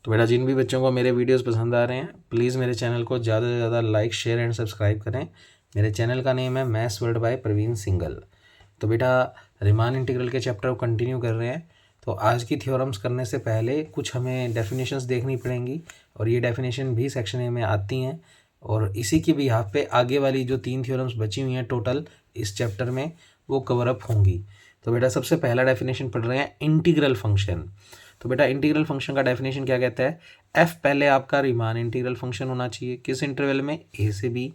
तो बेटा जिन भी बच्चों को मेरे वीडियोस पसंद आ रहे हैं प्लीज़ मेरे चैनल को ज़्यादा से ज़्यादा लाइक शेयर एंड सब्सक्राइब करें। मेरे चैनल का नेम है maths world by Praveen Singhal. तो बेटा रीमान इंटीग्रल के चैप्टर को कंटिन्यू कर रहे हैं। तो आज की थ्योरम्स करने से पहले कुछ हमें डेफिनेशंस देखनी पड़ेंगी और ये डेफिनेशन भी सेक्शन ए में आती हैं और इसी की भी यहाँ पे आगे वाली जो 3 थ्योरम्स बची हुई हैं टोटल इस चैप्टर में वो कवर अप होंगी। तो बेटा सबसे पहला डेफिनेशन पढ़ रहे हैं इंटीग्रल फंक्शन। तो बेटा इंटीग्रल फंक्शन का डेफिनेशन क्या कहता है, एफ पहले आपका रीमान इंटीग्रल फंक्शन होना चाहिए किस इंटरवल में, ए से बी।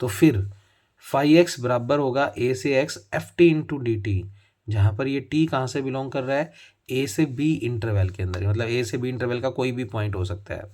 तो फिर फाई एक्स बराबर होगा ए से x F T into D T, जहाँ पर ये टी कहाँ से बिलोंग कर रहा है, ए से बी इंटरवल के अंदर, मतलब ए से बी इंटरवल का कोई भी पॉइंट हो सकता है।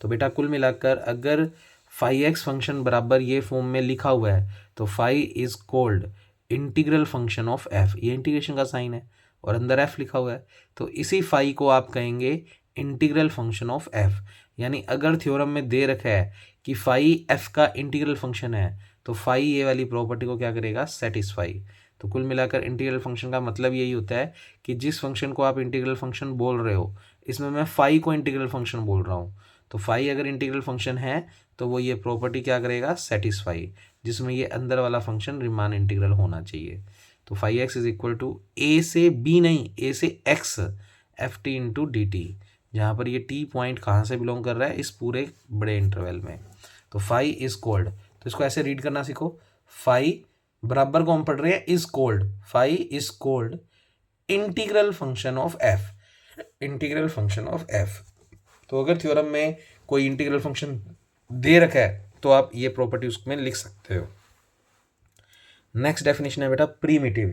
तो बेटा कुल मिलाकर अगर फाई एक्स फंक्शन बराबर ये फॉर्म में लिखा हुआ है तो phi is called integral function of F, ये इंटीग्रेशन का साइन है और अंदर एफ लिखा हुआ है, तो इसी फाई को आप कहेंगे इंटीग्रल फंक्शन ऑफ एफ। यानी अगर थ्योरम में दे रखा है कि फाई एफ का इंटीग्रल फंक्शन है तो फाई ये वाली प्रॉपर्टी को क्या करेगा, सेटिस्फाई। तो कुल मिलाकर इंटीग्रल फंक्शन का मतलब यही होता है कि जिस फंक्शन को आप इंटीग्रल फंक्शन बोल रहे हो इसमें मैं फाई को इंटीग्रल फंक्शन बोल रहा हूँ, तो फाई अगर इंटीग्रल फंक्शन है तो वो ये प्रॉपर्टी क्या करेगा, सेटिस्फाई, जिसमें ये अंदर वाला फंक्शन रीमान इंटीग्रल होना चाहिए। तो phi x is equal to ए से बी नहीं, ए से x F T into D T, जहाँ पर ये टी पॉइंट कहाँ से बिलोंग कर रहा है, इस पूरे बड़े इंटरवल में। तो फाई इज कोल्ड, तो इसको ऐसे रीड करना सीखो, फाई बराबर को हम पढ़ रहे हैं is called, phi is called integral function of F, integral function of F. तो अगर थ्योरम में कोई इंटीग्रल फंक्शन दे रखा है तो आप ये प्रॉपर्टी उसमें लिख सकते हो। नेक्स्ट डेफिनेशन है बेटा प्रीमिटिव।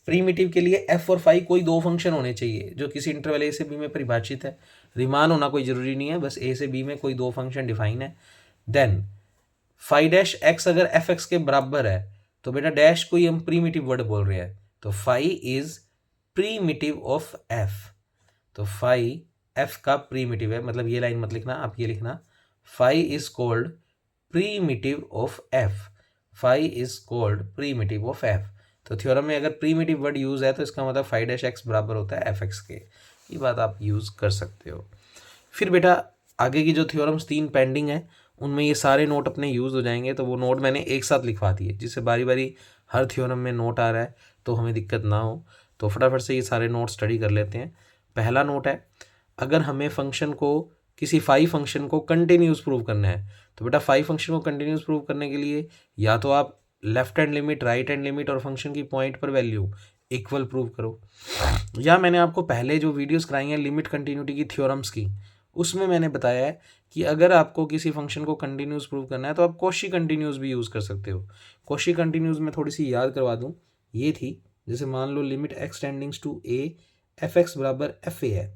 प्रीमिटिव के लिए एफ और फाई कोई दो फंक्शन होने चाहिए जो किसी इंटरवल ए से बी में परिभाषित है, रीमान होना कोई जरूरी नहीं है, बस ए से बी में कोई दो फंक्शन डिफाइन है। देन फाई डैश एक्स अगर एफ एक्स के बराबर है तो बेटा डैश को ही हम प्रीमिटिव वर्ड बोल रहे हैं, तो phi is primitive of F. तो फाई एफ का प्रीमिटिव है, मतलब ये लाइन मत लिखना, आप ये लिखना, phi is called primitive of f, phi is called primitive of F. तो थ्योरम में अगर प्रीमिटिव वर्ड यूज है तो इसका मतलब फाई डैश एक्स बराबर होता है एफ एक्स के, ये बात आप यूज कर सकते हो। फिर बेटा आगे की जो थ्योरम्स 3 पेंडिंग है उनमें ये सारे नोट अपने यूज हो जाएंगे, तो वो नोट मैंने एक साथ लिखवा दिए जिससे बारी बारी हर थ्योरम में नोट आ रहा है तो हमें दिक्कत ना हो। तो फटाफट से ये सारे नोट स्टडी कर लेते हैं। पहला नोट है, अगर हमें फंक्शन को किसी फाई फंक्शन को कंटिन्यूस प्रूव करना है तो बेटा फाई फंक्शन को कंटिन्यूस प्रूव करने के लिए या तो आप left hand limit, right hand limit और फंक्शन की पॉइंट पर वैल्यू इक्वल प्रूव करो, या मैंने आपको पहले जो वीडियोस कराई हैं लिमिट कंटिन्यूटी की थ्योरम्स की उसमें मैंने बताया है कि अगर आपको किसी फंक्शन को कंटिन्यूस प्रूव करना है तो आप कॉशी कंटिन्यूस भी यूज़ कर सकते हो। कॉशी कंटिन्यूस में थोड़ी सी याद करवा दूँ, ये थी जैसे मान लो limit X tendings to A F X बराबर एफ ए है,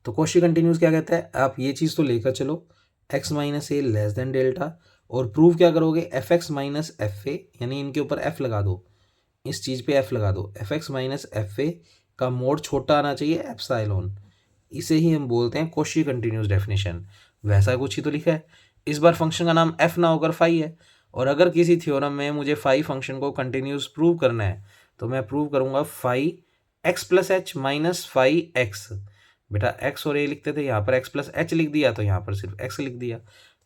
तो कॉशी कंटिन्यूस क्या कहता है, आप ये चीज़ तो लेकर चलो एक्स माइनस ए लेस देन डेल्टा, और प्रूव क्या करोगे एफ एक्स माइनस एफ ए, यानी इनके ऊपर एफ लगा दो, इस चीज़ पे एफ लगा दो, एफ एक्स माइनस एफ ए का मोड छोटा आना चाहिए एप्सिलॉन, इसे ही हम बोलते हैं कॉशी कंटिन्यूस डेफिनेशन। वैसा कुछ ही तो लिखा है, इस बार फंक्शन का नाम एफ ना होकर फाई है, और अगर किसी थ्योरम में मुझे फाई फंक्शन को कंटिन्यूस प्रूव करना है तो मैं प्रूव करूंगा phi x plus h minus phi x. बेटा एक्स और ए लिखते थे, यहाँ पर एक्स प्लस एच लिख दिया तो यहाँ पर सिर्फ एक्स लिख दिया,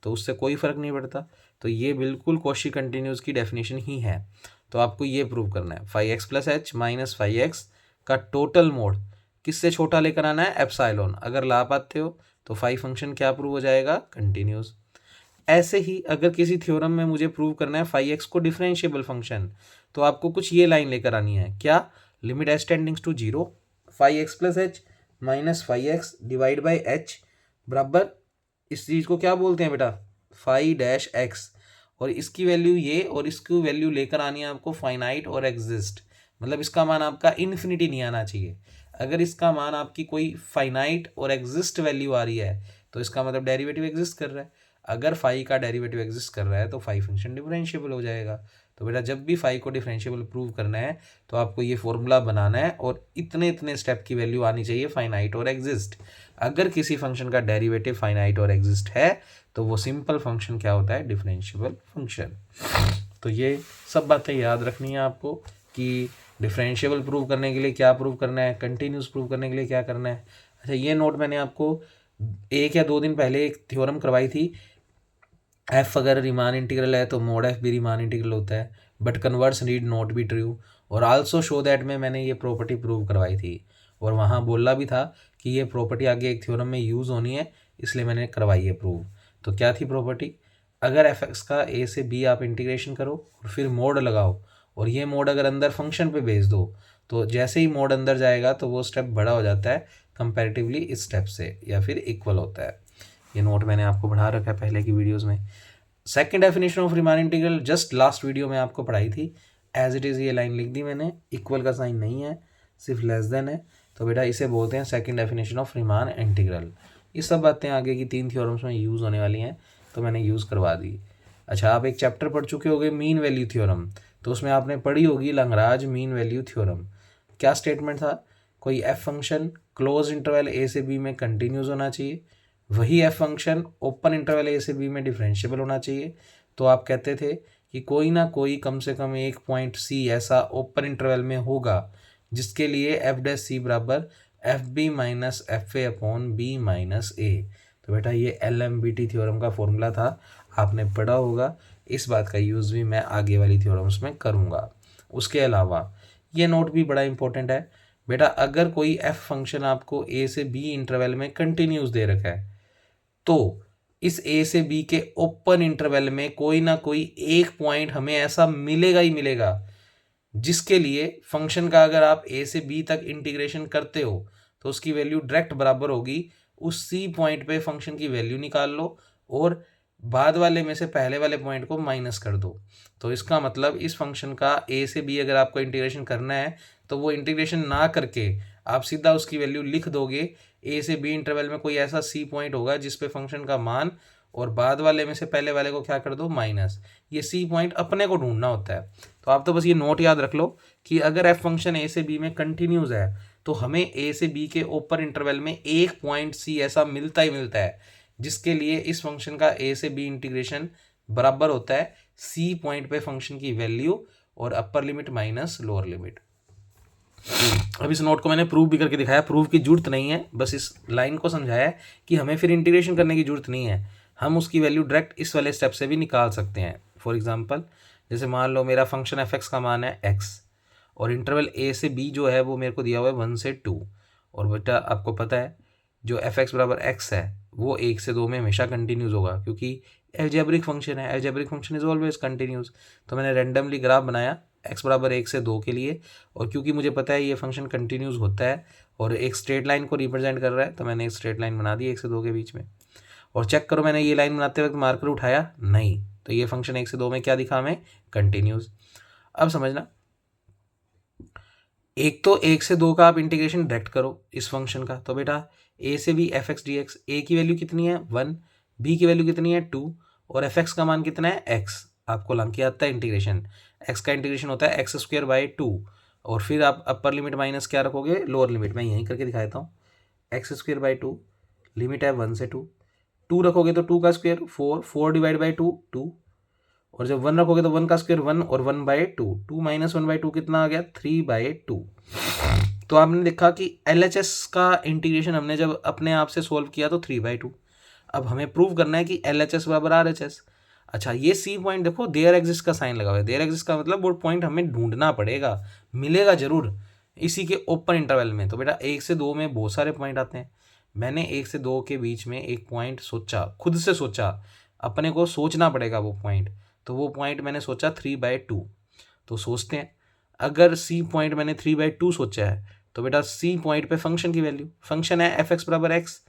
तो उससे कोई फर्क नहीं पड़ता। तो ये बिल्कुल कॉशी कंटिन्यूस की डेफिनेशन ही है। तो आपको ये प्रूव करना है phi x plus h minus phi x का टोटल मोड किससे छोटा लेकर आना है, एप्सिलॉन। अगर ला पाते हो तो फाई फंक्शन क्या प्रूव हो जाएगा, कंटिन्यूस। ऐसे ही अगर किसी थ्योरम में मुझे प्रूव करना है फाई एक्स को डिफरेंशिएबल फंक्शन, तो आपको कुछ ये लाइन लेकर आनी है, क्या, limit h tends to 0 phi x plus h minus phi x divide by h बराबर, इस चीज़ को क्या बोलते हैं बेटा, फाई डैश एक्स, और इसकी वैल्यू ये और इसकी वैल्यू लेकर आनी है आपको फाइनाइट और एग्जिस्ट, मतलब इसका मान आपका इन्फिनिटी नहीं आना चाहिए। अगर इसका मान आपकी कोई फाइनाइट और एग्जिस्ट वैल्यू आ रही है तो इसका मतलब डेरिवेटिव एग्जिस्ट कर रहा है, अगर फाई का डेरिवेटिव एग्जिस्ट कर रहा है तो फाई फंक्शन डिफरेंशिएबल हो जाएगा। तो बेटा जब भी फाई को डिफरेंशिएबल प्रूव करना है तो आपको ये फॉर्मूला बनाना है और इतने इतने स्टेप की वैल्यू आनी चाहिए फाइनाइट और एग्जिस्ट। अगर किसी फंक्शन का डेरिवेटिव फाइनाइट और एग्जिस्ट है तो वो सिंपल फंक्शन क्या होता है, डिफरेंशिएबल फंक्शन। तो ये सब बातें याद रखनी है आपको कि डिफरेंशिएबल प्रूव करने के लिए क्या प्रूव करना है, कंटिन्यूस प्रूव करने के लिए क्या करना है। अच्छा, ये नोट मैंने आपको 1 या 2 दिन पहले एक थ्योरम करवाई थी, एफ अगर रीमान इंटीग्रल है तो मोड एफ भी रीमान इंटीग्रल होता है, but converse need not be true, और आल्सो शो दैट में मैंने ये प्रॉपर्टी प्रूव करवाई थी, और वहाँ बोला भी था कि ये प्रॉपर्टी आगे एक थ्योरम में यूज़ होनी है, इसलिए मैंने करवाई है प्रूव। तो क्या थी प्रॉपर्टी? अगर एफ एक्स का ए से बी आप इंटीग्रेशन करो और फिर मोड लगाओ, और ये मोड अगर अंदर फंक्शन पे भेज दो, तो जैसे ही मोड अंदर जाएगा तो वो स्टेप बड़ा हो जाता है कंपैरेटिवली इस स्टेप से, या फिर इक्वल होता है। ये नोट मैंने आपको पढ़ा रखा है पहले की वीडियोस में। Second definition of Riemann integral just last video में आपको पढ़ाई थी, एज इट इज़ ये लाइन लिख दी मैंने, इक्वल का साइन नहीं है, सिर्फ लेस देन है, तो बेटा इसे बोलते हैं second definition of Riemann integral. ये सब बातें आगे की 3 थ्योरम्स में यूज़ होने वाली हैं, तो मैंने यूज़ करवा दी। अच्छा, आप एक चैप्टर पढ़ चुके होगे मीन वैल्यू थ्योरम, तो उसमें आपने पढ़ी होगी लैग्रांज मीन वैल्यू थ्योरम। क्या स्टेटमेंट था? कोई एफ फंक्शन क्लोज इंटरवल ए से बी में कंटिन्यूस होना चाहिए, वही एफ फंक्शन ओपन इंटरवल ए से बी में डिफरेंशिएबल होना चाहिए। तो आप कहते थे कि कोई ना कोई कम से कम एक पॉइंट सी ऐसा ओपन इंटरवल में होगा जिसके लिए एफ डैश सी बराबर f b minus f a upon b minus a. तो बेटा ये L M V T theorem का फॉर्मूला था, आपने पढ़ा होगा। इस बात का यूज़ भी मैं आगे वाली थ्योरम्स में करूँगा। उसके अलावा ये नोट भी बड़ा इंपॉर्टेंट है बेटा, अगर कोई एफ फंक्शन आपको ए से बी इंटरवल में कंटिन्यूस दे रखा है, तो इस ए से बी के ओपन इंटरवल में कोई ना कोई एक पॉइंट हमें ऐसा मिलेगा ही मिलेगा जिसके लिए फंक्शन का अगर आप ए से बी तक इंटीग्रेशन करते हो तो उसकी वैल्यू डायरेक्ट बराबर होगी उस सी पॉइंट पे फंक्शन की वैल्यू निकाल लो और बाद वाले में से पहले वाले पॉइंट को माइनस कर दो। तो इसका मतलब इस फंक्शन का ए से बी अगर आपको इंटीग्रेशन करना है तो वो इंटीग्रेशन ना करके आप सीधा उसकी वैल्यू लिख दोगे, ए से बी इंटरवल में कोई ऐसा सी पॉइंट होगा जिस पे फंक्शन का मान और बाद वाले में से पहले वाले को क्या कर दो, माइनस। ये सी पॉइंट अपने को ढूंढना होता है। तो आप तो बस ये नोट याद रख लो कि अगर एफ फंक्शन ए से बी में कंटिन्यूस है तो हमें ए से बी के ऊपर इंटरवल में एक पॉइंट सी ऐसा मिलता ही मिलता है जिसके लिए इस फंक्शन का ए से बी इंटीग्रेशन बराबर होता है सी पॉइंट पे फंक्शन की वैल्यू और upper limit minus lower limit. अब इस नोट को मैंने प्रूव भी करके दिखाया, प्रूव की जरूरत नहीं है, बस इस लाइन को समझाया कि हमें फिर इंटीग्रेशन करने की जरूरत नहीं है, हम उसकी वैल्यू डायरेक्ट इस वाले स्टेप से भी निकाल सकते हैं। फॉर एग्जांपल जैसे मान लो मेरा फंक्शन एफ एक्स का मान है एक्स और इंटरवल ए से बी जो है वो मेरे को दिया हुआ है 1 से 2, और बेटा आपको पता है जो एफ एक्स बराबर एक्स है वो 1 से 2 में हमेशा कंटिन्यूस होगा क्योंकि एल्जेब्रिक फंक्शन है, algebraic function is always continuous. तो मैंने रैंडमली ग्राफ बनाया एक्स बराबर 1 से 2 के लिए, और क्योंकि मुझे पता है ये फंक्शन कंटिन्यूस होता है और एक स्ट्रेट लाइन को रिप्रेजेंट कर रहा है तो मैंने एक स्ट्रेट लाइन बना दी 1 से 2 के बीच में। और चेक करो मैंने ये लाइन बनाते वक्त मार्कर उठाया नहीं, तो ये फंक्शन 1 से 2 में क्या दिखा हमें, कंटिन्यूस। अब समझना, एक तो 1 से 2 का आप इंटीग्रेशन डायरेक्ट करो इस फंक्शन का, तो बेटा ए से b f x d x, a की वैल्यू कितनी है 1, बी की वैल्यू कितनी है 2 और एफ एक्स का मान कितना है एक्स। आपको लंग के आता है इंटीग्रेशन, एक्स का इंटीग्रेशन होता है एक्स स्क्वायर बाई 2 और फिर आप अपर लिमिट माइनस क्या रखोगे, लोअर लिमिट। मैं यहीं करके दिखा देता हूँ, एक्स स्क्वायर बाई 2 लिमिट है 1 से 2, 2 रखोगे तो 2 का स्क्वायर 4, 4 डिवाइड बाई 2 2, और जब 1 रखोगे तो 1 का स्क्वायर 1 और 1 बाई 2, 2 माइनस 1 बाई 2 कितना आ गया 3 बाई 2। तो आपने देखा कि LHS का इंटीग्रेशन हमने जब अपने आप से सोल्व किया तो 3 बाई 2। अब हमें प्रूव करना है कि LHS बराबर RHS। अच्छा, ये सी पॉइंट देखो देयर एग्जिस्ट का साइन लगा हुआ है, देयर एग्जिस्ट का मतलब वो पॉइंट हमें ढूंढना पड़ेगा, मिलेगा जरूर इसी के ओपन इंटरवल में। तो बेटा 1 से 2 में बहुत सारे पॉइंट आते हैं, मैंने 1 से 2 के बीच में एक पॉइंट सोचा, खुद से सोचा, अपने को सोचना पड़ेगा वो पॉइंट, तो वो पॉइंट मैंने सोचा 3 बाई 2। तो सोचते हैं, अगर सी पॉइंट मैंने 3 बाई 2 सोचा है तो बेटा सी पॉइंट पे फंक्शन की वैल्यू, फंक्शन है एफ एक्स बराबर एक्स,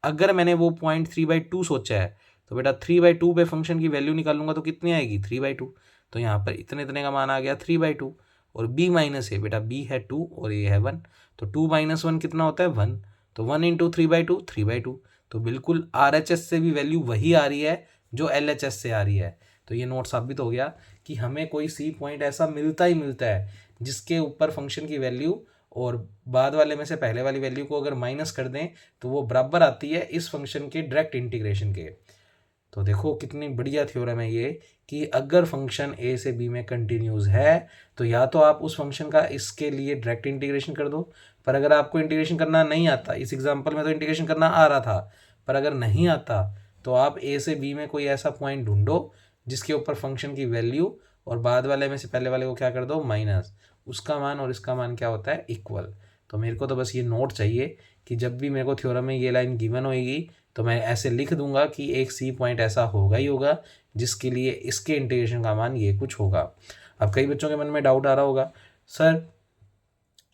अगर मैंने वो पॉइंट 3 बाई 2 सोचा है तो बेटा 3 बाई 2 पे फंक्शन की वैल्यू निकालूंगा तो कितनी आएगी 3 बाई 2। तो यहाँ पर इतने इतने का मान आ गया 3 बाई 2, और बी माइनस है, बेटा बी है 2 और ये है 1, तो 2 माइनस 1 कितना होता है 1, तो 1 इंटू 3 बाई 2 3 बाई 2। तो बिल्कुल RHS से भी वैल्यू वही आ रही है जो LHS से आ रही है। तो ये नोट साबित हो गया कि हमें कोई सी पॉइंट ऐसा मिलता ही मिलता है जिसके ऊपर फंक्शन की वैल्यू और बाद वाले में से पहले वाली वैल्यू को अगर माइनस कर दें तो वो बराबर आती है इस फंक्शन के डायरेक्ट इंटीग्रेशन के। तो देखो कितनी बढ़िया थ्योरम है ये कि अगर फंक्शन ए से बी में कंटिन्यूस है तो या तो आप उस फंक्शन का इसके लिए डायरेक्ट इंटीग्रेशन कर दो, पर अगर आपको इंटीग्रेशन करना नहीं आता, इस एग्जाम्पल में तो इंटीग्रेशन करना आ रहा था, पर अगर नहीं आता तो आप ए से बी में कोई ऐसा पॉइंट ढूंढो जिसके ऊपर फंक्शन की वैल्यू और बाद वाले में से पहले वाले को क्या कर दो माइनस, उसका मान और इसका मान क्या होता है इक्वल। तो मेरे को तो बस ये नोट चाहिए कि जब भी मेरे को थ्योरम में ये लाइन गिवन होएगी तो मैं ऐसे लिख दूंगा कि एक सी पॉइंट ऐसा होगा ही होगा जिसके लिए इसके इंटीग्रेशन का मान ये कुछ होगा। अब कई बच्चों के मन में डाउट आ रहा होगा, सर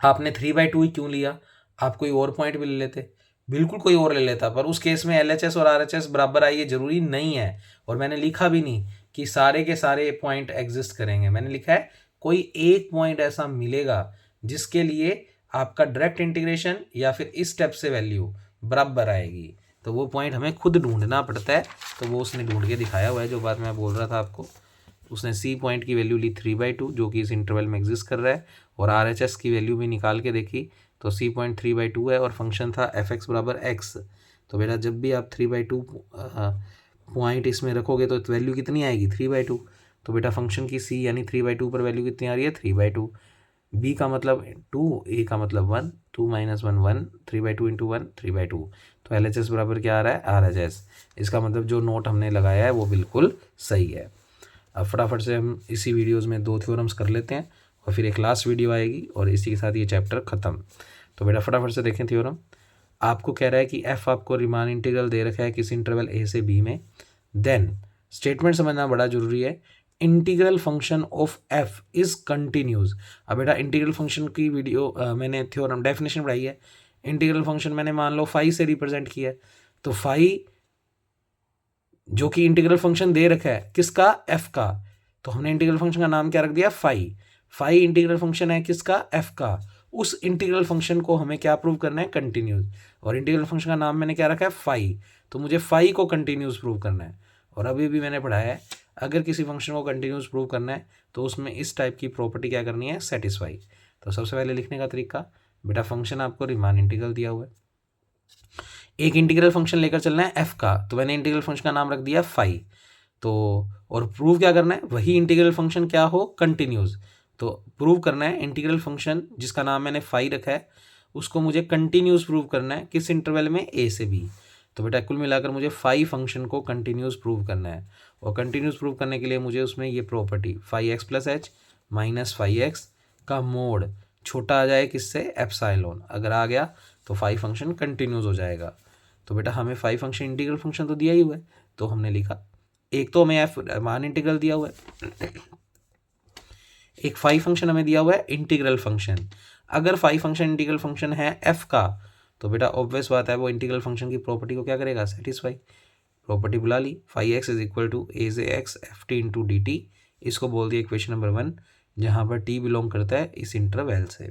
आपने 3/2 ही क्यों लिया, आप कोई और पॉइंट भी ले लेते। बिल्कुल कोई और ले लेता, पर उस केस में LHS और RHS बराबर आई ये जरूरी नहीं है, और मैंने लिखा भी नहीं कि सारे के सारे पॉइंट एग्जिस्ट करेंगे। मैंने लिखा है कोई एक पॉइंट ऐसा मिलेगा जिसके लिए आपका डायरेक्ट इंटीग्रेशन या फिर इस स्टेप से वैल्यू बराबर आएगी। तो वो पॉइंट हमें खुद ढूंढना पड़ता है, तो वो उसने ढूंढ के दिखाया हुआ है। जो बात मैं बोल रहा था आपको, उसने सी पॉइंट की वैल्यू ली 3/2 जो कि इस इंटरवल में एग्जिस्ट कर रहा है, और RHS की वैल्यू भी निकाल के देखी तो सी पॉइंट 3/2 है और फंक्शन था f(x) बराबर x। तो बेटा जब भी आप 3/2 पॉइंट इसमें रखोगे तो वैल्यू कितनी आएगी 3/2। तो बेटा फंक्शन की c यानी 3/2 पर वैल्यू कितनी आ रही है 3/2। b का मतलब 2, a का मतलब 1, 2 - 1 1, 3/2 × 1 3/2। तो LHS बराबर क्या आ रहा है RHS। इसका मतलब जो नोट हमने लगाया है वो बिल्कुल सही है। अब फटाफट से हम इसी वीडियोज़ में 2 थ्योरम्स कर लेते हैं और फिर एक लास्ट वीडियो आएगी और इसी के साथ ये चैप्टर ख़त्म। तो बेटा फटाफट से देखें थ्योरम। आपको कह रहा है कि f आपको रीमान इंटीग्रल दे रखा है किसी इंटरवल a से b में, देन स्टेटमेंट समझना बड़ा जरूरी है, integral function of f is continuous. अब बेटा इंटीग्रल फंक्शन की वीडियो मैंने थ्योरम डेफिनेशन पढ़ाई है। इंटीग्रल फंक्शन मैंने मान लो फाई से रिप्रेजेंट किया है, तो फाई जो कि इंटीग्रल फंक्शन दे रखा है किसका f का, तो हमने इंटीग्रल फंक्शन का नाम क्या रख दिया फाई। फाई इंटीग्रल फंक्शन है किसका f का। उस इंटीग्रल फंक्शन को हमें क्या प्रूव करना है कंटिन्यूस, और इंटीग्रल फंक्शन का नाम मैंने क्या रखा है फाई, तो मुझे फाई को कंटिन्यूस प्रूव करना है। और अभी भी मैंने पढ़ाया है अगर किसी फंक्शन को कंटिन्यूस प्रूव करना है तो उसमें इस टाइप की प्रॉपर्टी क्या करनी है सेटिस्फाई। तो सबसे पहले लिखने का तरीका, बेटा फंक्शन आपको रीमान इंटीग्रल दिया हुआ है, एक इंटीग्रल फंक्शन लेकर चलना है f का, तो मैंने इंटीग्रल फंक्शन का नाम रख दिया फाई। तो और प्रूव क्या करना है, वही इंटीग्रल फंक्शन क्या हो कंटिन्यूस। तो प्रूव करना है इंटीग्रल फंक्शन जिसका नाम मैंने फाई रखा है उसको मुझे कंटिन्यूस प्रूव करना है किस इंटरवल में a से b। तो बेटा कुल मिलाकर मुझे फाई फंक्शन को कंटिन्यूस प्रूव करना है, और कंटिन्यूस प्रूव करने के लिए मुझे उसमें ये property phi x + h minus phi x का मोड छोटा आ जाए किससे एप्सिलॉन, अगर आ गया तो फाई फंक्शन कंटिन्यूस हो जाएगा। तो बेटा हमें फाई फंक्शन इंटीग्रल फंक्शन तो दिया ही हुआ है, तो हमने लिखा एक तो हमें f मान इंटीग्रल दिया हुआ है, एक फाई फंक्शन हमें दिया हुआ है इंटीग्रल फंक्शन। अगर फाई फंक्शन इंटीग्रल फंक्शन है f का तो बेटा ऑब्वियस बात है वो इंटीग्रल फंक्शन की प्रॉपर्टी को क्या करेगा सेटिस्फाई। प्रॉपर्टी बुला ली, फाई x = a से x ft × dt, इसको बोल दिया इक्वेशन नंबर 1 जहाँ पर t बिलोंग करता है इस इंटरवल से।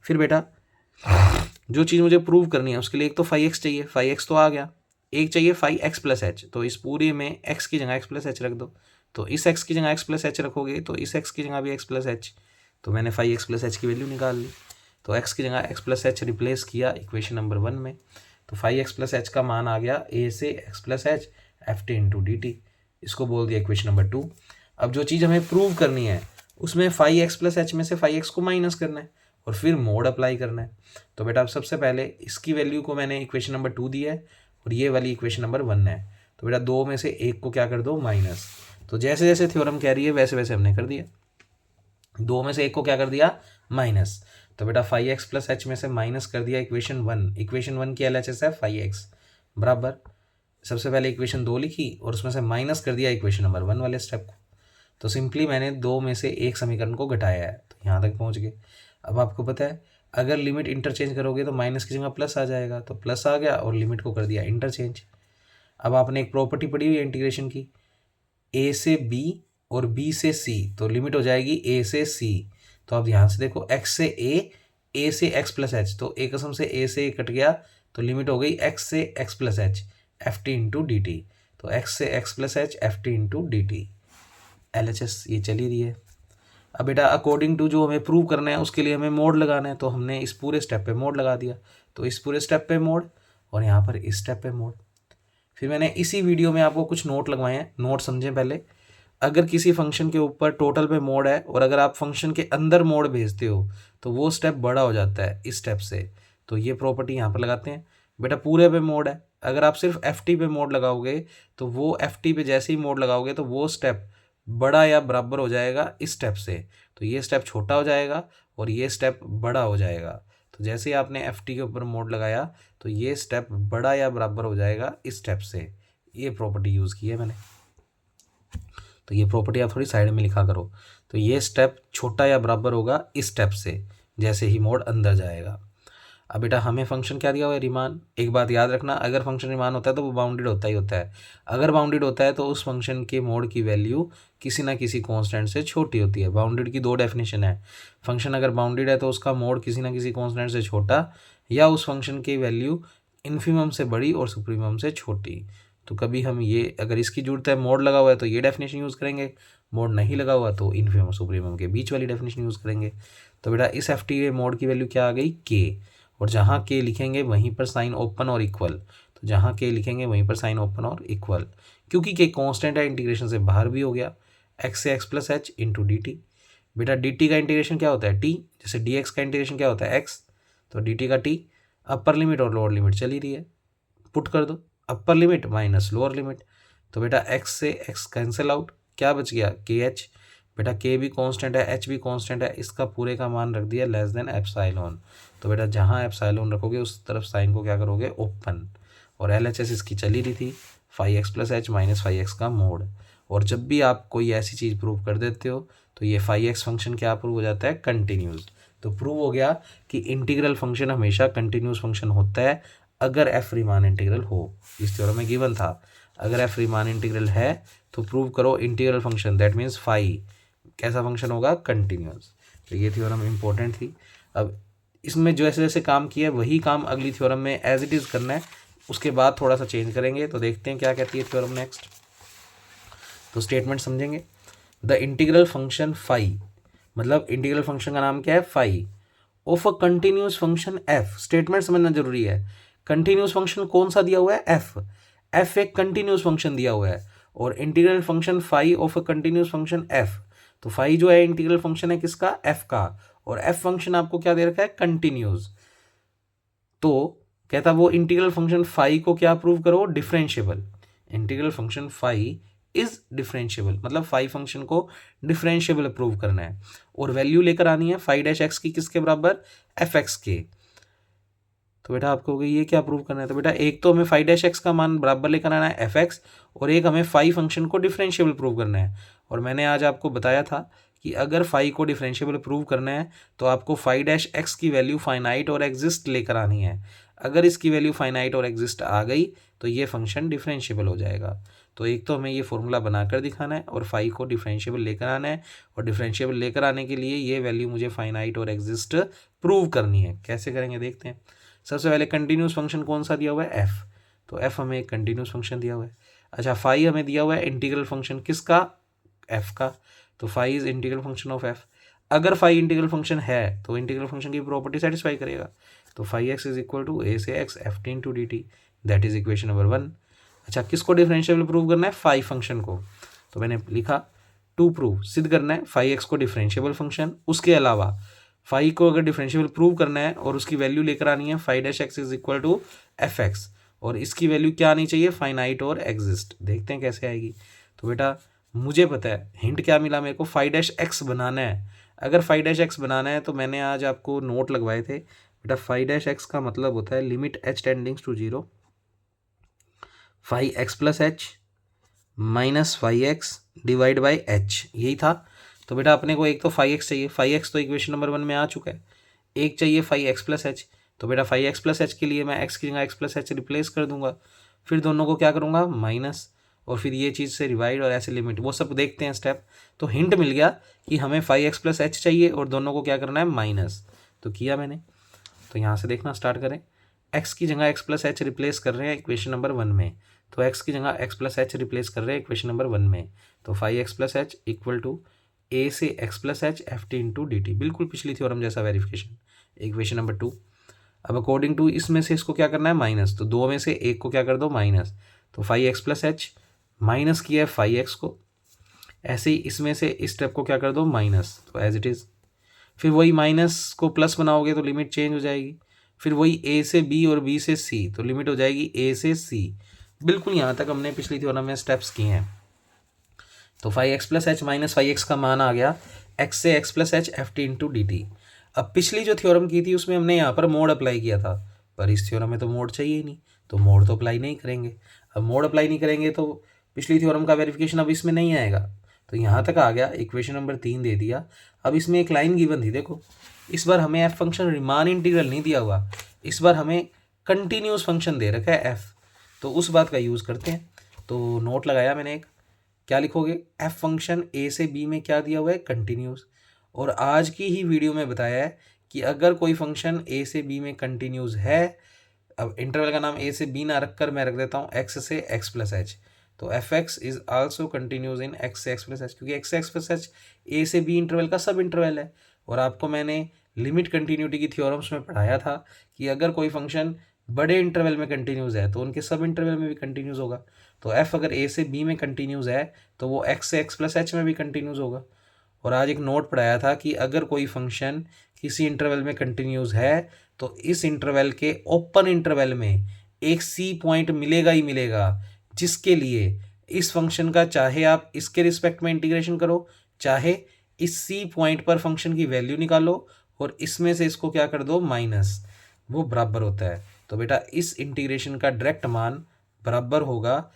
फिर बेटा जो चीज़ मुझे प्रूव करनी है उसके लिए एक तो फाई x चाहिए, फाई x तो आ गया, एक चाहिए फाई x + h, तो इस पूरे में x की जगह x + h रख दो। तो इस x की जगह x + h रखोगे तो इस x की जगह भी x + h, तो मैंने फाई x + h की वैल्यू निकाल ली। तो x की जगह x + h रिप्लेस किया इक्वेशन नंबर 1 में, तो फाई x + h का मान आ गया a से x + h ft × dt, इसको बोल दिया इक्वेशन नंबर 2। अब जो चीज़ हमें प्रूव करनी है उसमें फाई x + h में से फाई x को माइनस करना है और फिर मोड अप्लाई करना है। तो बेटा अब सबसे पहले इसकी वैल्यू को मैंने इक्वेशन नंबर 2 दिया है और ये वाली इक्वेशन नंबर 1 है, तो बेटा 2 में से 1 को क्या कर दो माइनस। तो जैसे जैसे थ्योरम कह रही है वैसे वैसे हमने कर दिया, 2 में से 1 को क्या कर दिया माइनस। तो बेटा फाई x + h में से माइनस कर दिया इक्वेशन 1, इक्वेशन 1 की LHS है फाई x बराबर, सबसे पहले इक्वेशन 2 लिखी और उसमें से माइनस कर दिया इक्वेशन नंबर 1 वाले स्टेप को। तो सिंपली मैंने 2 में से 1 समीकरण को घटाया है, तो यहाँ तक पहुँच गए। अब आपको पता है अगर लिमिट इंटरचेंज करोगे तो माइनस की जगह प्लस आ जाएगा, तो प्लस आ गया और लिमिट को कर दिया इंटरचेंज। अब आपने एक प्रॉपर्टी पढ़ी हुई है इंटीग्रेशन की, a से b और b से c, तो लिमिट हो जाएगी a से c। तो आप ध्यान से देखो x से a से x + h, तो एक कसम से a से a कट गया तो लिमिट हो गई x से x + h ft × dt, तो x से x + h ft × dt। LHS ये चली रही है। अब बेटा अकॉर्डिंग टू जो हमें प्रूव करना है उसके लिए हमें मोड लगाना है, तो हमने इस पूरे स्टेप पे मोड लगा दिया, तो इस पूरे स्टेप पे मोड और यहाँ पर इस स्टेप पे मोड। फिर मैंने इसी वीडियो में आपको कुछ नोट लगवाए हैं, नोट समझें पहले। अगर किसी फंक्शन के ऊपर टोटल पे मोड है और अगर आप फंक्शन के अंदर मोड भेजते हो तो वो स्टेप बड़ा हो जाता है इस स्टेप से। तो ये प्रॉपर्टी यहाँ पर लगाते हैं। बेटा पूरे पे मोड है, अगर आप सिर्फ एफ टी पे मोड लगाओगे तो वो एफ टी पे जैसे ही मोड लगाओगे तो वो स्टेप बड़ा या बराबर हो जाएगा इस स्टेप से। तो ये स्टेप छोटा हो जाएगा और ये स्टेप बड़ा हो जाएगा। तो जैसे ही आपने एफ टी के ऊपर मोड लगाया तो ये स्टेप बड़ा या बराबर हो जाएगा इस स्टेप से। ये प्रॉपर्टी यूज़ की है मैंने। तो ये प्रॉपर्टी आप थोड़ी साइड में लिखा करो। तो ये स्टेप छोटा या बराबर होगा इस स्टेप से जैसे ही मोड अंदर जाएगा। अब बेटा हमें फंक्शन क्या दिया हुआ है, रिमान। एक बात याद रखना, अगर फंक्शन रिमान होता है तो वो बाउंडेड होता ही होता है। अगर बाउंडेड होता है तो उस फंक्शन के मोड की वैल्यू किसी ना किसी कांस्टेंट से छोटी होती है। बाउंडेड की दो डेफिनेशन है। फंक्शन अगर बाउंडेड है तो उसका मोड किसी ना किसी कांस्टेंट से छोटा, या उस फंक्शन की वैल्यू इन्फिमम से बड़ी और सुप्रीमम से छोटी। तो कभी हम ये, अगर इसकी जरूरत है मोड लगा हुआ है तो ये डेफिनेशन यूज़ करेंगे, मोड नहीं लगा हुआ तो इन्फिमम सुप्रीमम के बीच वाली डेफिनेशन यूज़ करेंगे। तो बेटा इस एफ टी मोड की वैल्यू क्या आ गई, के, और जहाँ के लिखेंगे वहीं पर साइन ओपन और इक्वल। तो जहाँ के लिखेंगे वहीं पर साइन ओपन और इक्वल, क्योंकि के कांस्टेंट है इंटीग्रेशन से बाहर भी हो गया। एक्स से x plus H into D T. बेटा डी टी का इंटीग्रेशन क्या होता है, टी, जैसे डी एक्स का इंटीग्रेशन क्या होता है, एक्स, तो डी टी का टी। अपर लिमिट और लोअर लिमिट चली रही है, पुट कर दो, upper limit minus lower limit. तो बेटा एक्स से एक्स कैंसिल आउट, क्या बच गया, के एच। बेटा के भी कांस्टेंट है, एच भी कांस्टेंट है, इसका पूरे का मान रख दिया लेस देन एप्सिलॉन। तो बेटा जहाँ एप्सिलॉन रखोगे उस तरफ साइन को क्या करोगे, ओपन। और एल एच एस इसकी चली रही थी, 5x plus h minus 5x का मोड। और जब भी आप कोई ऐसी चीज़ प्रूव कर देते हो तो ये 5x फंक्शन क्या प्रूव हो जाता है, कंटिन्यूस। तो प्रूव हो गया कि इंटीग्रल फंक्शन हमेशा कंटिन्यूस फंक्शन होता है अगर एफ रीमान इंटीग्रल हो। इस थ्योरम में गिवन था, अगर एफ रीमान इंटीग्रल है तो प्रूव करो integral function, that means phi कैसा फंक्शन होगा, कंटिन्यूस। तो ये थ्योरम इंपॉर्टेंट थी। अब इसमें जैसे जैसे काम किया वही काम अगली थ्योरम में एज इट इज़ करना है, उसके बाद थोड़ा सा चेंज करेंगे। तो देखते हैं क्या कहती है थ्योरम नेक्स्ट। तो स्टेटमेंट समझेंगे। द इंटीग्रल फंक्शन फाई, मतलब इंटीग्रल फंक्शन का नाम क्या है, phi, of a continuous function f. Statement समझना जरूरी है। कंटिन्यूस फंक्शन कौन सा दिया हुआ है, एफ। एफ एक कंटिन्यूस फंक्शन दिया हुआ है और integral function phi of a continuous function f. तो फाई जो है इंटीग्रल फंक्शन है किसका, एफ का, और एफ फंक्शन आपको क्या दे रखा है, कंटिन्यूस। तो कहता वो इंटीग्रल फंक्शन फाई को क्या प्रूव करो, differentiable. Integral function phi is differentiable, मतलब फाई फंक्शन को डिफरेंशिएबल प्रूव करना है और वैल्यू लेकर आनी है फाई डैश एक्स की किसके बराबर, एफ एक्स के। तो बेटा आपको ये क्या प्रूव करना है, तो बेटा एक तो हमें फाई डैश एक्स का मान बराबर लेकर आना है एफ एक्स, और एक हमें फाई फंक्शन को डिफरेंशिएबल प्रूव करना है। और मैंने आज आपको बताया था कि अगर फाई को डिफरेंशिएबल प्रूव करना है तो आपको फाई डैश एक्स की वैल्यू फाइनाइट और एग्जिस्ट लेकर आनी है। अगर इसकी वैल्यू फाइनाइट और एग्जिस्ट आ गई तो ये फंक्शन डिफरेंशिएबल हो जाएगा। तो एक तो हमें ये फॉर्मूला बनाकर दिखाना है और फाई को डिफरेंशिएबल लेकर आना है, और डिफरेंशिएबल लेकर आने के लिए ये वैल्यू मुझे फाइनाइट और एग्जिस्ट प्रूव करनी है। कैसे करेंगे देखते हैं। सबसे पहले कंटिन्यूस फंक्शन कौन सा दिया हुआ है, एफ। तो एफ हमें एक कंटिन्यूस फंक्शन दिया हुआ है। अच्छा फाई हमें दिया हुआ है इंटीग्रल फंक्शन किसका, एफ का। तो phi is integral function of f. अगर फाई इंटीग्रल फंक्शन है तो इंटीग्रल फंक्शन की प्रॉपर्टी सेटिस्फाई करेगा। तो phi x is equal to ए से x F T into D t, that is equation number 1। अच्छा किसको डिफरेंशिएबल प्रूव करना है, फाई फंक्शन को। तो मैंने लिखा टू प्रूव, सिद्ध करना है फाई एक्स को डिफरेंशिएबल फंक्शन। उसके अलावा फाई को अगर डिफरेंशिएबल प्रूव करना है और उसकी वैल्यू लेकर आनी है phi dash x is equal to f x, और इसकी वैल्यू क्या आनी चाहिए, फाइनाइट और एग्जिस्ट। देखते हैं कैसे आएगी। तो बेटा मुझे पता है हिंट क्या मिला मेरे को, फाई डैश एक्स बनाना है। अगर फाई डैश एक्स बनाना है तो मैंने आज आपको नोट लगवाए थे बेटा, फाई डैश एक्स का मतलब होता है limit h tends to 0 phi x plus h minus phi x divide by h, यही था। तो बेटा अपने को एक तो फाई एक्स चाहिए, फाई एक्स तो इक्वेशन नंबर 1 में आ चुका है। एक चाहिए फाई एक्स प्लस एच, तो बेटा फाई एक्स प्लस एच के लिए मैं एक्स की जगह एक्स प्लस एच रिप्लेस कर दूंगा, फिर दोनों को क्या करूंगा, माइनस, और फिर ये चीज़ से डिवाइड और ऐसे लिमिट, वो सब देखते हैं स्टेप। तो हिंट मिल गया कि हमें फाई एक्स प्लस एच चाहिए और दोनों को क्या करना है, माइनस। तो किया मैंने। तो यहाँ से देखना स्टार्ट करें। एक्स की जगह एक्स प्लस एच रिप्लेस कर रहे हैं इक्वेशन नंबर 1 में, तो एक्स की जगह एक्स प्लस एच रिप्लेस कर रहे हैं इक्वेशन नंबर 1 में। तो phi x plus h equal to ए से x plus h f T into D t, बिल्कुल पिछली थ्योरम जैसा वेरिफिकेशन। Equation number 2। अब अकॉर्डिंग टू इसमें से इसको क्या करना है, माइनस, तो दो में से एक को क्या कर दो, माइनस। तो phi x plus h minus किया है फाई एक्स को, ऐसे ही इसमें से इस स्टेप को क्या कर दो माइनस, तो एज इट इज़। फिर वही माइनस को प्लस बनाओगे तो लिमिट चेंज हो जाएगी। फिर वही ए से बी और बी से सी, तो लिमिट हो जाएगी ए से सी। बिल्कुल यहाँ तक हमने पिछली थ्योरम में स्टेप्स किए हैं। तो 5x plus h minus 5x का मान आ गया x से x plus h f T into D T. अब पिछली जो थ्योरम की थी उसमें हमने यहाँ पर मोड अप्लाई किया था, पर इस थ्योरम में तो मोड चाहिए ही नहीं, तो मोड तो अप्लाई नहीं करेंगे। अब मोड अप्लाई नहीं करेंगे तो पिछली थ्योरम का वेरिफिकेशन अब इसमें नहीं आएगा। तो यहाँ तक आ गया, इक्वेशन नंबर 3 दे दिया। अब इसमें एक लाइन गिवन थी, देखो इस बार हमें एफ फंक्शन रिमान इंटीग्रल नहीं दिया हुआ, इस बार हमें कंटिन्यूस फंक्शन दे रखा है एफ, तो उस बात का यूज़ करते हैं। तो नोट लगाया मैंने एक, क्या लिखोगे, एफ फंक्शन ए से बी में क्या दिया हुआ है, कंटिन्यूस। और आज की ही वीडियो में बताया है कि अगर कोई फंक्शन ए से बी में कंटिन्यूस है, अब इंटरवल का नाम ए से बी ना रखकर मैं रख देता हूँ एक्स से एक्स प्लस एच, तो F x is also continuous in x से एक्स प्लस एच, क्योंकि एक्स से एक्स प्लस एच ए से बी इंटरवल का सब इंटरवल है। और आपको मैंने लिमिट कंटिन्यूटी की थ्योरम्स में पढ़ाया था कि अगर कोई फंक्शन बड़े इंटरवल में कंटिन्यूस है तो उनके सब इंटरवल में भी कंटिन्यूस होगा। तो एफ अगर ए से बी में कंटिन्यूस है तो वो एक्स से एक्स प्लस एच में भी कंटिन्यूस होगा। और आज एक नोट पढ़ाया था कि अगर कोई फंक्शन किसी इंटरवल में कंटिन्यूस है तो इस इंटरवल के ओपन इंटरवल में एक सी पॉइंट मिलेगा ही मिलेगा, जिसके लिए इस फंक्शन का चाहे आप इसके रिस्पेक्ट में इंटीग्रेशन करो, चाहे इस सी पॉइंट पर फंक्शन की वैल्यू निकालो और इसमें से इसको क्या कर दो माइनस, वो बराबर होता है। तो बेटा इस इंटीग्रेशन का डायरेक्ट मान बराबर होगा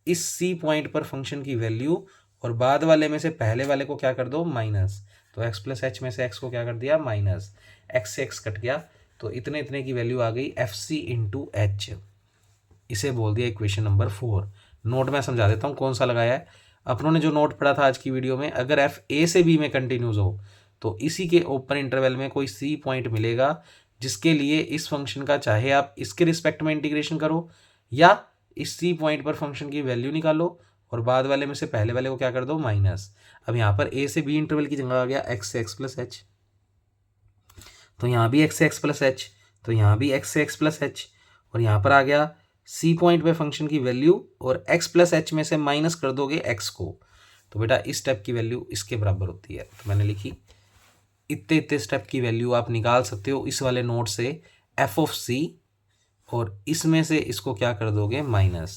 इस सी पॉइंट पर फंक्शन की वैल्यू और बाद वाले में से पहले वाले को क्या कर दो माइनस। तो x प्लस एच में से x को क्या कर दिया माइनस, x से x कट गया, तो इतने इतने की वैल्यू आ गई एफ सी इंटू एच। इसे बोल दिया इक्वेशन नंबर 4। नोट में समझा देता हूँ कौन सा लगाया है। अपनों ने जो नोट पढ़ा था आज की वीडियो में, अगर एफ ए से बी में कंटिन्यूस हो तो इसी के ओपन इंटरवल में कोई सी पॉइंट मिलेगा, जिसके लिए इस फंक्शन का चाहे आप इसके रिस्पेक्ट में इंटीग्रेशन करो या इस सी पॉइंट पर फंक्शन की वैल्यू निकालो और बाद वाले में से पहले वाले को क्या कर दो माइनस। अब यहाँ पर ए से बी इंटरवल की जगह आ गया एक्स से एक्स प्लस एच, तो यहाँ भी एक्स से एक्स प्लस एच, तो यहाँ भी एक्स से एक्स प्लस एच, और यहाँ पर आ गया सी पॉइंट पे फंक्शन की वैल्यू और एक्स प्लस एच में से माइनस कर दोगे एक्स को, तो बेटा इस स्टेप की वैल्यू इसके बराबर होती है। तो मैंने लिखी इतने इतने स्टेप की वैल्यू आप निकाल सकते हो इस वाले नोट से एफ ऑफ सी, और इसमें से इसको क्या कर दोगे माइनस,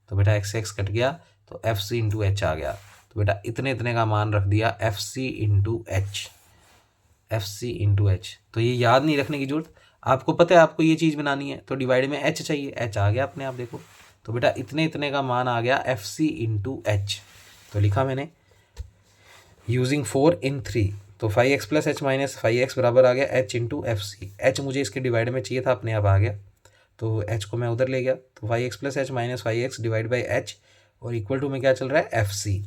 तो बेटा एक्स एक्स कट गया तो एफ सी इंटू एच आ गया। तो बेटा इतने इतने का मान रख दिया f c into h, f c into h. तो ये याद नहीं रखने की जरूरत, आपको पता है आपको ये चीज़ बनानी है, तो डिवाइड में एच चाहिए, एच आ गया अपने आप देखो। तो बेटा इतने इतने का मान आ गया एफ सी इंटू एच। तो लिखा मैंने यूजिंग 4 in 3, तो 5x plus h minus 5x बराबर आ गया h into f c. H मुझे इसके डिवाइड में चाहिए था, अपने आप आ गया, तो एच को मैं उधर ले गया, तो 5x plus h minus 5x divide by H और इक्वल टू में क्या चल रहा है एफ सी।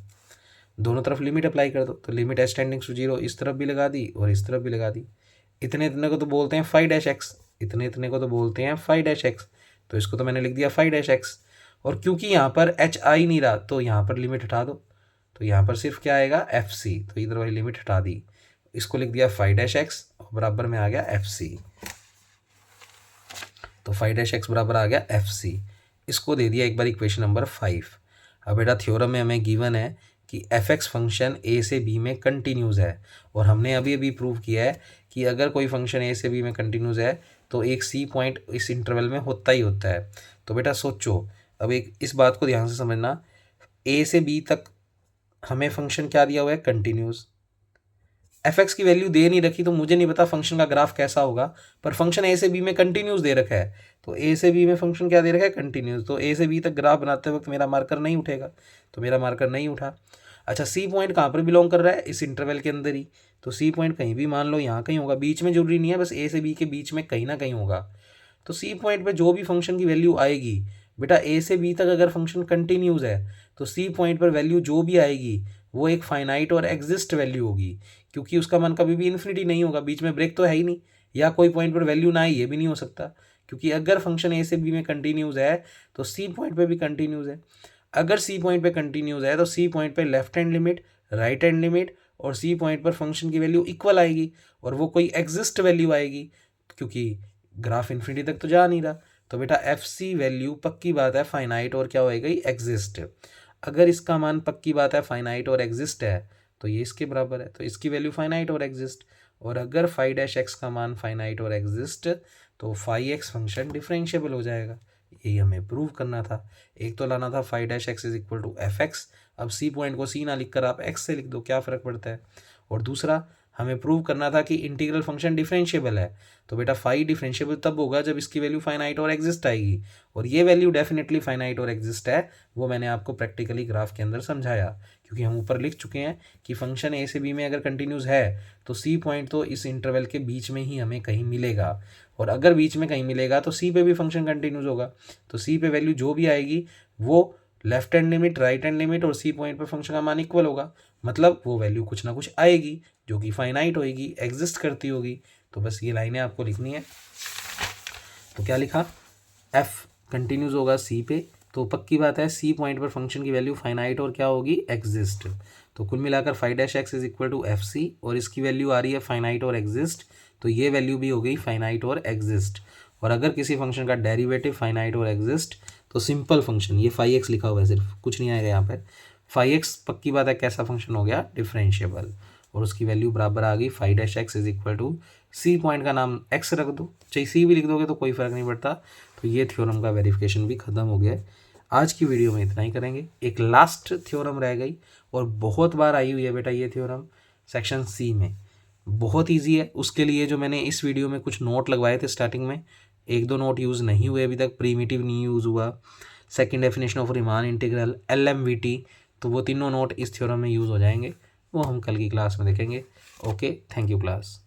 दोनों तरफ लिमिट अप्लाई कर दो, तो लिमिट एच टेंडिंग टू 0 इस तरफ भी लगा दी और इस तरफ भी लगा दी। इतने इतने को तो बोलते हैं 5-x, इतने इतने को तो बोलते हैं 5-x, तो इसको तो मैंने लिख दिया 5-x। और क्योंकि यहाँ पर h आ ही नहीं रहा तो यहाँ पर लिमिट हटा दो, तो यहाँ पर सिर्फ क्या आएगा एफ सी, तो इधर वाली लिमिट हटा दी, इसको लिख दिया 5-x और बराबर में आ गया एफ सी। तो 5-x बराबर आ गया एफ सी, इसको दे दिया एक बार इक्वेशन नंबर 5। अब बेटा थ्योरम में हमें गिवन है कि एफ एक्स फंक्शन ए से बी में कंटिन्यूस है, और हमने अभी अभी प्रूव किया है कि अगर कोई फंक्शन ए से बी में कंटिन्यूस है तो एक सी पॉइंट इस इंटरवल में होता ही होता है। तो बेटा सोचो, अब एक इस बात को ध्यान से समझना, ए से बी तक हमें फंक्शन क्या दिया हुआ है कंटिन्यूस, एफ एक्स की वैल्यू दे नहीं रखी तो मुझे नहीं पता फंक्शन का ग्राफ कैसा होगा, पर फंक्शन ए से बी में कंटिन्यूस दे रखा है, तो ए से बी में फंक्शन क्या दे रखा है कंटिन्यूस, तो ए से बी तक ग्राफ बनाते वक्त मेरा मार्कर नहीं उठेगा, तो मेरा मार्कर नहीं उठा। अच्छा सी पॉइंट कहाँ पर बिलोंग कर रहा है, इस इंटरवल के अंदर ही, तो सी पॉइंट कहीं भी मान लो यहाँ कहीं होगा, बीच में जरूरी नहीं है, बस ए से बी के बीच में कहीं ना कहीं होगा। तो सी पॉइंट पे जो भी फंक्शन की वैल्यू आएगी, बेटा ए से बी तक अगर फंक्शन कंटिन्यूस है तो सी पॉइंट पर वैल्यू जो भी आएगी वो एक फाइनाइट और एग्जिस्ट वैल्यू होगी, क्योंकि उसका मान कभी भी इन्फिनिटी नहीं होगा, बीच में ब्रेक तो है ही नहीं, या कोई पॉइंट पर वैल्यू ना आए ये भी नहीं हो सकता, क्योंकि अगर फंक्शन ए से बी में कंटिन्यूस है तो सी पॉइंट पे भी कंटिन्यूस है। अगर सी पॉइंट पे कंटिन्यूस है तो सी पॉइंट पे left hand limit, right hand limit और सी पॉइंट पर फंक्शन की वैल्यू इक्वल आएगी, और वो कोई एग्जिस्ट वैल्यू आएगी, क्योंकि ग्राफ इन्फिनिटी तक तो जा नहीं रहा। तो बेटा एफ सी वैल्यू पक्की बात है फाइनाइट और क्या होएगा एग्जिस्ट। अगर इसका मान पक्की बात है फाइनाइट और एग्जिस्ट है तो ये इसके बराबर है, तो इसकी वैल्यू फाइनाइट और एग्जिस्ट। और अगर फाई डैश एक्स का मान फाइनाइट और एग्जिस्ट तो फाई एक्स फंक्शन डिफरेंशिएबल हो जाएगा। यही हमें प्रूव करना था। एक तो लाना था phi dash x is equal to f x. अब सी पॉइंट को सी ना लिख कर आप एक्स से लिख दो, क्या फ़र्क पड़ता है। और दूसरा हमें प्रूव करना था कि इंटीग्रल फंक्शन डिफरेंशिएबल है। तो बेटा फाई डिफरेंशिएबल तब होगा जब इसकी वैल्यू फाइनाइट और एग्जिस्ट आएगी, और ये वैल्यू डेफिनेटली फाइनाइट और एग्जिस्ट है। वो मैंने आपको प्रैक्टिकली ग्राफ के अंदर समझाया, क्योंकि हम ऊपर लिख चुके हैं कि फंक्शन ए से बी में अगर कंटिन्यूस है तो सी पॉइंट तो इस इंटरवल के बीच में ही हमें कहीं मिलेगा, और अगर बीच में कहीं मिलेगा तो सी पे भी फंक्शन कंटिन्यूस होगा। तो सी पे वैल्यू जो भी आएगी वो left hand limit, right hand limit और सी पॉइंट पे फंक्शन का मान इक्वल होगा, मतलब वो वैल्यू कुछ ना कुछ आएगी जो कि फाइनाइट होएगी, एग्जिस्ट करती होगी। तो बस ये लाइनें आपको लिखनी है। तो क्या लिखा, एफ कंटिन्यूस होगा सी पे, तो पक्की बात है सी पॉइंट पर फंक्शन की वैल्यू फाइनाइट और क्या होगी, एग्जिस्ट। तो कुल मिलाकर phi dash x is equal to f c, और इसकी वैल्यू आ रही है फाइनाइट और एग्जिस्ट, तो ये वैल्यू भी हो गई फाइनाइट और एग्जिस्ट। और अगर किसी फंक्शन का डेरिवेटिव फाइनाइट और एग्जिस्ट तो सिंपल फंक्शन, ये फाई एक्स लिखा हुआ है सिर्फ, कुछ नहीं आएगा यहाँ पर, फाई एक्स पक्की बात है कैसा फंक्शन हो गया, डिफरेंशिएबल, और उसकी वैल्यू बराबर आ गई phi dash x is equal to c point का नाम एक्स रख दो, चाहे सी भी लिख दोगे तो कोई फ़र्क नहीं पड़ता। तो ये थ्योरम का वेरिफिकेशन भी ख़त्म हो गया है। आज की वीडियो में इतना ही करेंगे। एक लास्ट थ्योरम रह गई और बहुत बार आई हुई है बेटा ये थ्योरम सेक्शन सी में, बहुत ईजी है। उसके लिए जो मैंने इस वीडियो में कुछ नोट लगवाए थे स्टार्टिंग में, एक दो नोट यूज़ नहीं हुए अभी तक, प्रीमिटिव नहीं यूज़ हुआ, second definition of Riemann integral, LMVT, तो वो तीनों नोट इस थ्योरम में यूज़ हो जाएंगे। वो हम कल की क्लास में देखेंगे। Okay, thank you class.